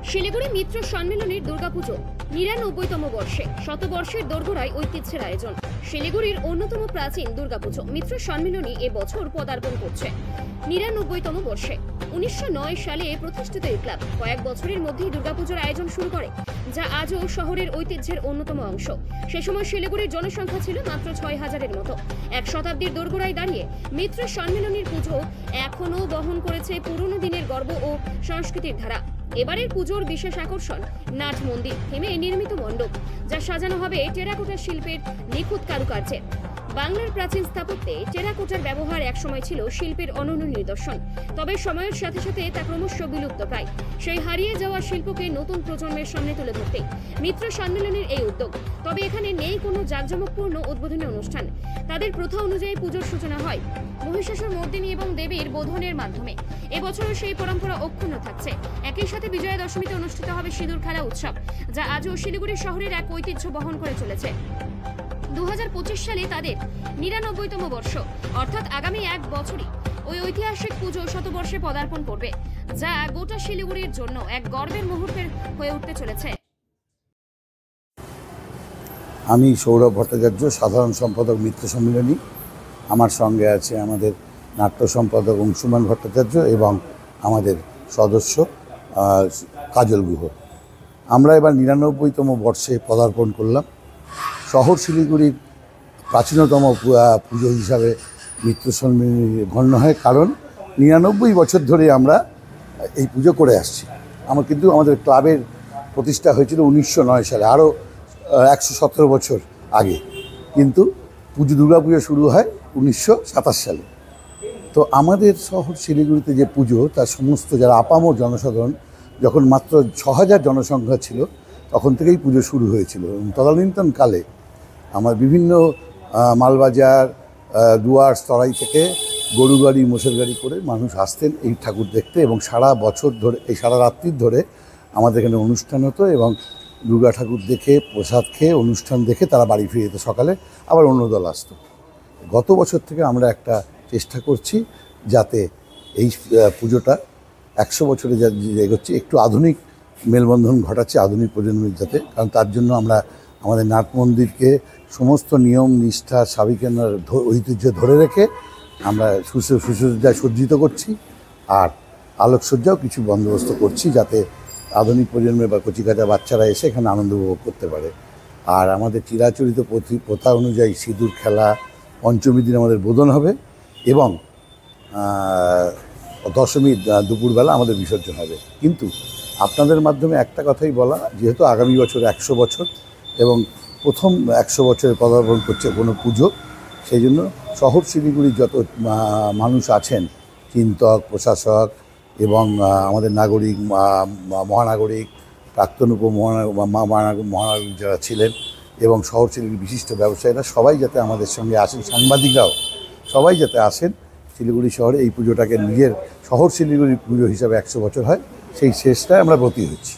শিলিগুড়ি মিত্র সম্মেলনের দুর্গাপুজো ৯৯তম বর্ষে শতবর্ষের দোরগোড়ায় ঐতিহ্যের আয়োজন। শিলিগুড়ির অন্যতম প্রাচীন দুর্গাপুজো মিত্র সম্মেলনী এবছর পদার্পণ করছে ৯৯তম বর্ষে। ১৯০৯ সালে প্রতিষ্ঠিত এই ক্লাব কয়েক বছরের মধ্যেই দুর্গাপুজোর আয়োজন শুরু করে, যা আজও শহরের ঐতিহ্যের অন্যতম অংশ। সে সময় শিলিগুড়ির জনসংখ্যা ছিল মাত্র ৬,০০০-এর মতো। এক শতাব্দীর দোরগোড়ায় দাঁড়িয়ে মিত্র সম্মেলনীর পুজো এখনও বহন করেছে পুরনো দিনের গর্ব ও সংস্কৃতির ধারা। এবারের পুজোর বিশেষ আকর্ষণ নাট মন্দির থেমে নির্মিত মণ্ডপ, যা সাজানো হবে টেরাকোটা শিল্পের নিখুঁত কারুকার্যে। বাংলার প্রাচীন স্থাপত্যে টেরাকোটার ব্যবহার একসময় ছিল শিল্পের অনন্য নিদর্শন, তবে সময়ের সাথে সাথে তা ক্রমশ বিলুপ্ত প্রায়। সেই হারিয়ে যাওয়া শিল্পকে নতুন প্রজন্মের সামনে তুলে ধরতে মিত্র সম্মেলনের এই উদ্যোগ। তবে এখানে নেই কোনো জাঁকজমকপূর্ণ উদ্বোধনী অনুষ্ঠান। তাদের প্রথা অনুযায়ী পুজোর সূচনা হয় মহিষাসুর মর্দিনী এবং দেবীর বোধনের মাধ্যমে। এবছরও সেই পরম্পরা অক্ষুণ্ণ থাকছে। একই সাথে বিজয়া দশমীতে অনুষ্ঠিত হবে সিঁদুর খেলা উৎসব, যা আজও শিলিগুড়ি শহরের এক ঐতিহ্য বহন করে চলেছে। ২০২৫ সালে তাদের ৯৯তম বর্ষ, অর্থাৎ আগামী এক বছরই ওই ঐতিহাসিক পুজো শতবর্ষে পদার্পণ করবে, যা গোটা শিলিগুড়ির জন্য এক গর্বের মুহূর্তের হয়ে উঠতে চলেছে। আমি সৌরভ ভট্টাচার্য, সাধারণ সম্পাদক মিত্র সম্মেলনী। আমার সঙ্গে আছে আমাদের নাট্য সম্পাদক অংশুমান ভট্টাচার্য এবং আমাদের সদস্য কাজল গুহ। আমরা এবার ৯৯তম বর্ষে পদার্পণ করলাম। শহর শিলিগুড়ির প্রাচীনতম পুজো হিসাবে মিত্র সম্মেলনী গণ্য হয়, কারণ ৯৯ বছর ধরে আমরা এই পুজো করে আসছি। কিন্তু আমাদের ক্লাবের প্রতিষ্ঠা হয়েছিল ১৯০৯ সালে, আরও ১১৭ বছর আগে। কিন্তু দুর্গাপুজো শুরু হয় ১৯২৭ সালে। তো আমাদের শহর শিলিগুড়িতে যে পুজো, তার সমস্ত যারা আপামর জনসাধারণ, যখন মাত্র ৬,০০০ জনসংখ্যা ছিল, তখন থেকেই পুজো শুরু হয়েছিল। এবং তদানীন্তনকালে আমার বিভিন্ন মালবাজার, ডুয়ার্স, তরাই থেকে গরু গাড়ি, মোষের গাড়ি করে মানুষ আসতেন এই ঠাকুর দেখতে, এবং সারা বছর ধরে, এই সারা রাত্রির ধরে আমাদের এখানে অনুষ্ঠান হতো। এবং দুর্গা ঠাকুর দেখে, প্রসাদ খেয়ে, অনুষ্ঠান দেখে তারা বাড়ি ফিরে যেত। সকালে আবার অন্য দল আসতো। গত বছর থেকে আমরা একটা চেষ্টা করছি যাতে এই পুজোটা ১০০ বছরে যা এগোচ্ছে, একটু আধুনিক মেলবন্ধন ঘটাচ্ছে আধুনিক প্রজন্মের যাতে। কারণ তার জন্য আমরা আমাদের নাট মন্দিরকে সমস্ত নিয়ম নিষ্ঠা সাবিকেনার ঐতিহ্য ধরে রেখে আমরা সুসজ্জায় সজ্জিত করছি, আর আলোকসজ্জাও কিছু বন্দোবস্ত করছি যাতে আধুনিক প্রজন্মের বা কচিকাঁচা বাচ্চারা এসে এখানে আনন্দ উপভোগ করতে পারে। আর আমাদের চিরাচরিত প্রথা অনুযায়ী সিঁদুর খেলা, পঞ্চমী দিন আমাদের বোধন হবে, এবং দশমী দুপুরবেলা আমাদের বিসর্জন হবে। কিন্তু আপনাদের মাধ্যমে একটা কথাই বলা, যেহেতু আগামী বছর ১০০ বছর এবং প্রথম ১০০ বছরে পদার্পণ করছে কোনো পুজো, সেই জন্য শহর শিলিগুড়ির যত মানুষ আছেন, চিন্তক, প্রশাসক এবং আমাদের নাগরিক, মহানাগরিক, প্রাক্তন মহানাগরিক যারা ছিলেন, এবং শহর শিলিগুড়ির বিশিষ্ট ব্যবসায়ীরা সবাই যাতে আমাদের সঙ্গে আসেন, সাংবাদিকরাও সবাই যাতে আসেন শিলিগুড়ি শহরে এই পুজোটাকে নিজের শহর শিলিগুড়ির পুজো হিসাবে ১০০ বছর হয়, সেই শেষটায় আমরা ব্রতী হচ্ছি।